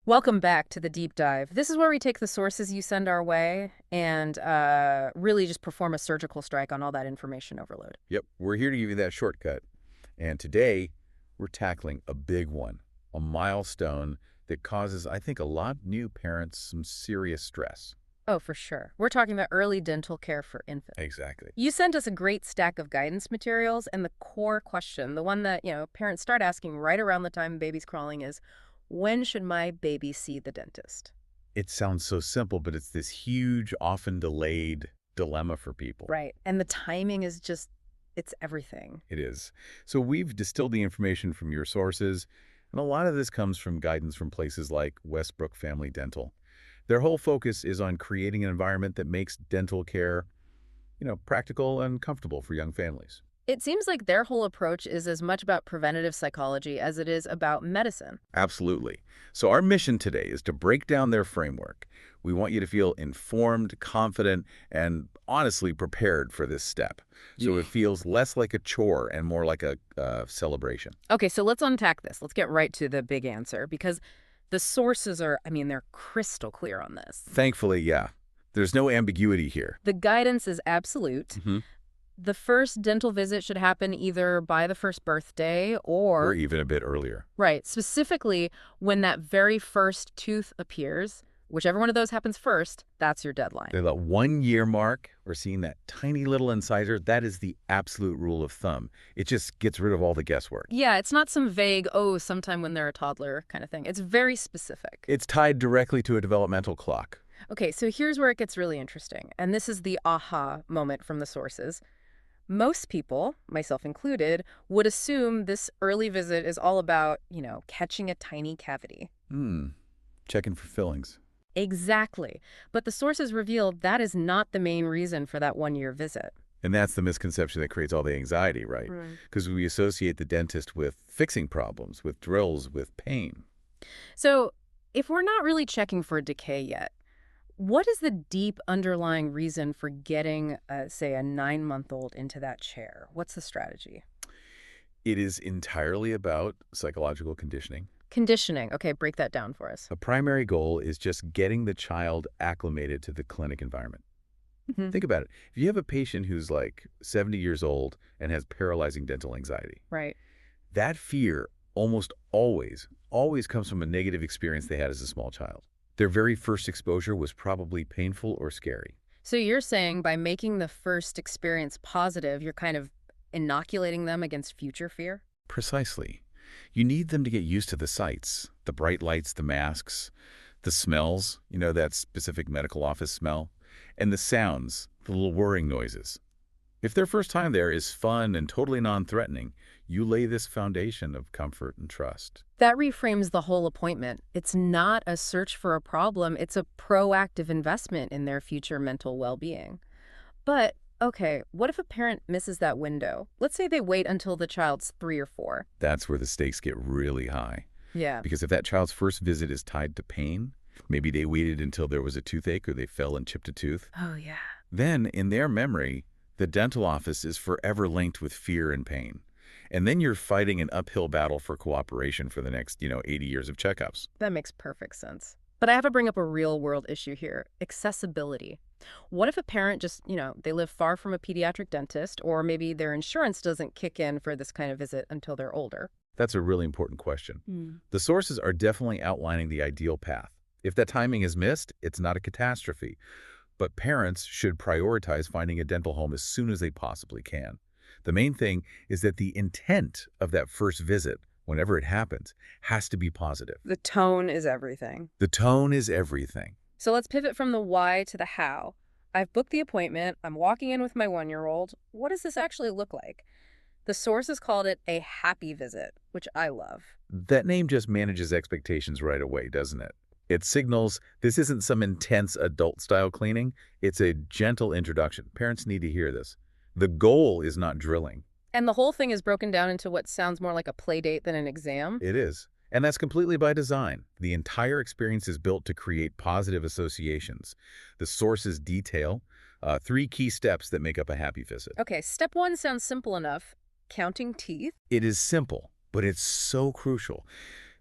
Welcome back to the deep dive. This is where we take the sources you send our way and really just perform a surgical strike on all that information overload. Yep, we're here to give you that shortcut. And today, we're tackling a big one, a milestone that causes, I think, a lot of new parents some serious stress. Oh, for sure. We're talking about early dental care for infants. Exactly. You sent us a great stack of guidance materials, and the core question, the one that, parents start asking right around the time baby's crawling is, when should my baby see the dentist? It sounds so simple, but it's this huge, often delayed dilemma for people. Right. And the timing is just, it's everything. It is. So we've distilled the information from your sources, and a lot of this comes from guidance from places like Westbrook Family Dental. Their whole focus is on creating an environment that makes dental care, practical and comfortable for young families. It seems like their whole approach is as much about preventative psychology as it is about medicine. Absolutely. So our mission today is to break down their framework. We want you to feel informed, confident, and honestly prepared for this step. So it feels less like a chore and more like a celebration. Okay, so let's unpack this. Let's get right to the big answer because the sources are, they're crystal clear on this. Thankfully, yeah. There's no ambiguity here. The guidance is absolute. Mhm. The first dental visit should happen either by the first birthday Or or, even a bit earlier. right, specifically when that very first tooth appears. Whichever one of those happens first, that's your deadline. The 1 year mark, or seeing that tiny little incisor, that is the absolute rule of thumb. It just gets rid of all the guesswork. Yeah, it's not some vague, oh, sometime when they're a toddler kind of thing. It's very specific. It's tied directly to a developmental clock. Okay, so here's where it gets really interesting. And this is the aha moment from the sources. Most people, myself included, would assume this early visit is all about, catching a tiny cavity. Checking for fillings. Exactly. But the sources reveal that is not the main reason for that 1 year visit. And that's the misconception that creates all the anxiety, right? Right. Because we associate the dentist with fixing problems, with drills, with pain. So if we're not really checking for decay yet, what is the deep underlying reason for getting, say, a 9-month-old into that chair? What's the strategy? It is entirely about psychological conditioning. Conditioning. Okay, break that down for us. A primary goal is just getting the child acclimated to the clinic environment. Mhm. Think about it. If you have a patient who's like 70 years old and has paralyzing dental anxiety, Right. that fear almost always comes from a negative experience they had as a small child. Their very first exposure was probably painful or scary. So you're saying by making the first experience positive, you're kind of inoculating them against future fear? Precisely. You need them to get used to the sights, the bright lights, the masks, the smells, that specific medical office smell, and the sounds, the little whirring noises. If their first time there is fun and totally non-threatening, you lay this foundation of comfort and trust. That reframes the whole appointment. It's not a search for a problem, it's a proactive investment in their future mental well-being. But, okay, what if a parent misses that window? Let's say they wait until the child's 3 or 4. That's where the stakes get really high. Yeah. Because if that child's first visit is tied to pain, maybe they waited until there was a toothache or they fell and chipped a tooth, Oh, yeah. then in their memory, the dental office is forever linked with fear and pain. And then you're fighting an uphill battle for cooperation for the next, 80 years of checkups. That makes perfect sense. But I have to bring up a real-world issue here, accessibility. What if a parent just, they live far from a pediatric dentist, or maybe their insurance doesn't kick in for this kind of visit until they're older? That's a really important question. The sources are definitely outlining the ideal path. If that timing is missed, it's not a catastrophe. But parents should prioritize finding a dental home as soon as they possibly can. The main thing is that the intent of that first visit, whenever it happens, has to be positive. The tone is everything. The tone is everything. So let's pivot from the why to the how. I've booked the appointment. I'm walking in with my 1-year-old. What does this actually look like? The sources called it a happy visit, which I love. That name just manages expectations right away, doesn't it? It signals this isn't some intense adult-style cleaning. It's a gentle introduction. Parents need to hear this. The goal is not drilling. And the whole thing is broken down into what sounds more like a play date than an exam. It is. And that's completely by design. The entire experience is built to create positive associations. The sources detail 3 key steps that make up a happy visit. Okay, step 1 sounds simple enough. Counting teeth. It is simple, but it's so crucial.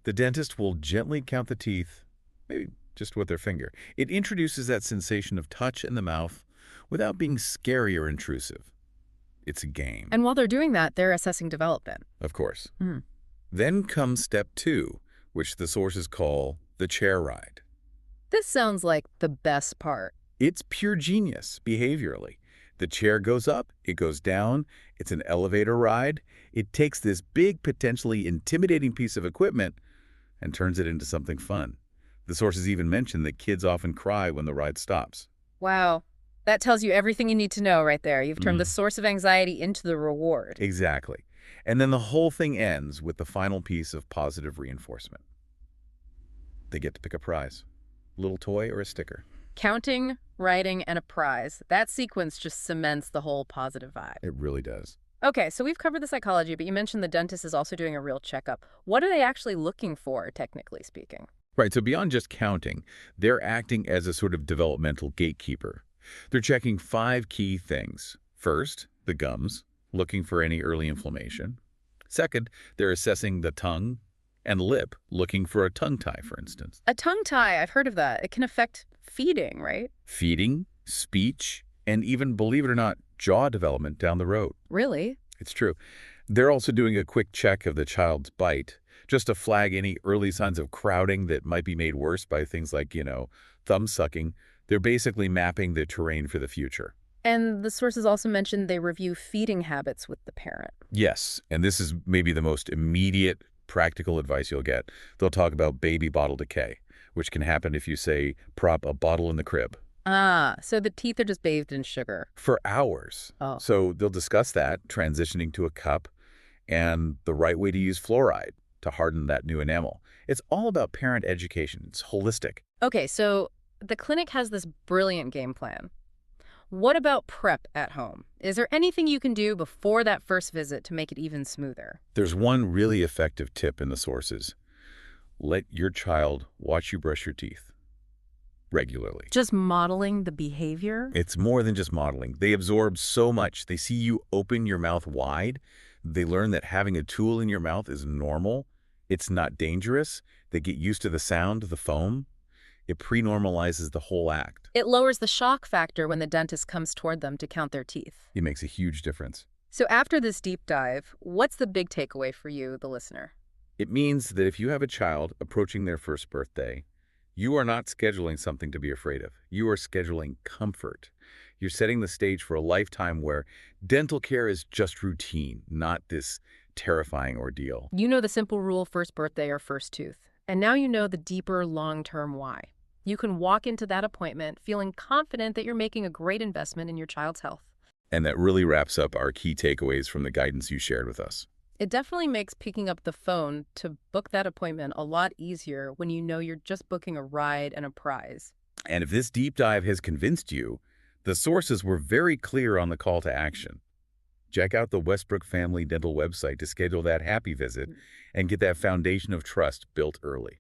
The dentist will gently count the teeth maybe just with their finger. It introduces that sensation of touch in the mouth without being scary or intrusive. It's a game. And while they're doing that, they're assessing development. Of course. Hmm. Then comes step 2, which the sources call the chair ride. This sounds like the best part. It's pure genius behaviorally. The chair goes up, it goes down, it's an elevator ride. It takes this big, potentially intimidating piece of equipment and turns it into something fun. The sources even mention that kids often cry when the ride stops. Wow. That tells you everything you need to know right there. You've turned the source of anxiety into the reward. Exactly. And then the whole thing ends with the final piece of positive reinforcement. They get to pick a prize, a little toy or a sticker. Counting, writing, and a prize. That sequence just cements the whole positive vibe. It really does. Okay, so we've covered the psychology, but you mentioned the dentist is also doing a real checkup. What are they actually looking for, technically speaking? Right, so beyond just counting, they're acting as a sort of developmental gatekeeper. They're checking 5 key things. First, the gums, looking for any early inflammation. Second, they're assessing the tongue and lip, looking for a tongue tie, for instance. A tongue tie, I've heard of that. It can affect feeding, right? Feeding, speech, and even, believe it or not, jaw development down the road. Really? It's true. They're also doing a quick check of the child's bite, just to flag any early signs of crowding that might be made worse by things like, thumb sucking. They're basically mapping the terrain for the future. And the sources also mentioned they review feeding habits with the parent. Yes, and this is maybe the most immediate practical advice you'll get. They'll talk about baby bottle decay, which can happen if you, say, prop a bottle in the crib. Ah, so the teeth are just bathed in sugar. For hours. Oh. So they'll discuss that, transitioning to a cup, and the right way to use fluoride to harden that new enamel. It's all about parent education. It's holistic. Okay, so the clinic has this brilliant game plan. What about prep at home? Is there anything you can do before that first visit to make it even smoother? There's one really effective tip in the sources. Let your child watch you brush your teeth regularly. Just modeling the behavior? It's more than just modeling. They absorb so much. They see you open your mouth wide. They learn that having a tool in your mouth is normal. It's not dangerous. They get used to the sound, the foam. It pre-normalizes the whole act. It lowers the shock factor when the dentist comes toward them to count their teeth. It makes a huge difference. So after this deep dive, what's the big takeaway for you, the listener? It means that if you have a child approaching their first birthday, you are not scheduling something to be afraid of. You are scheduling comfort. You're setting the stage for a lifetime where dental care is just routine, not this terrifying ordeal. You know the simple rule, first birthday or first tooth. And now you know the deeper long-term why. You can walk into that appointment feeling confident that you're making a great investment in your child's health. And that really wraps up our key takeaways from the guidance you shared with us. It definitely makes picking up the phone to book that appointment a lot easier when you know you're just booking a ride and a prize. And if this deep dive has convinced you, the sources were very clear on the call to action. Check out the Westbrook Family Dental website to schedule that happy visit and get that foundation of trust built early.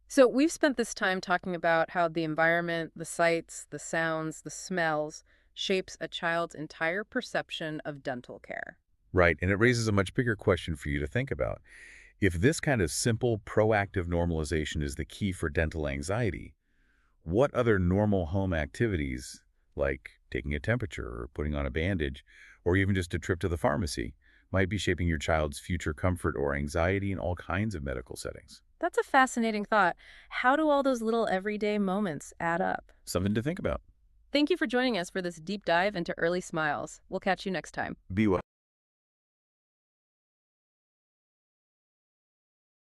So we've spent this time talking about how the environment, the sights, the sounds, the smells shapes a child's entire perception of dental care. Right, and it raises a much bigger question for you to think about. If this kind of simple, proactive normalization is the key for dental anxiety, what other normal home activities, like taking a temperature or putting on a bandage, or even just a trip to the pharmacy, might be shaping your child's future comfort or anxiety in all kinds of medical settings? That's a fascinating thought. How do all those little everyday moments add up? Something to think about. Thank you for joining us for this deep dive into early smiles. We'll catch you next time. Be well.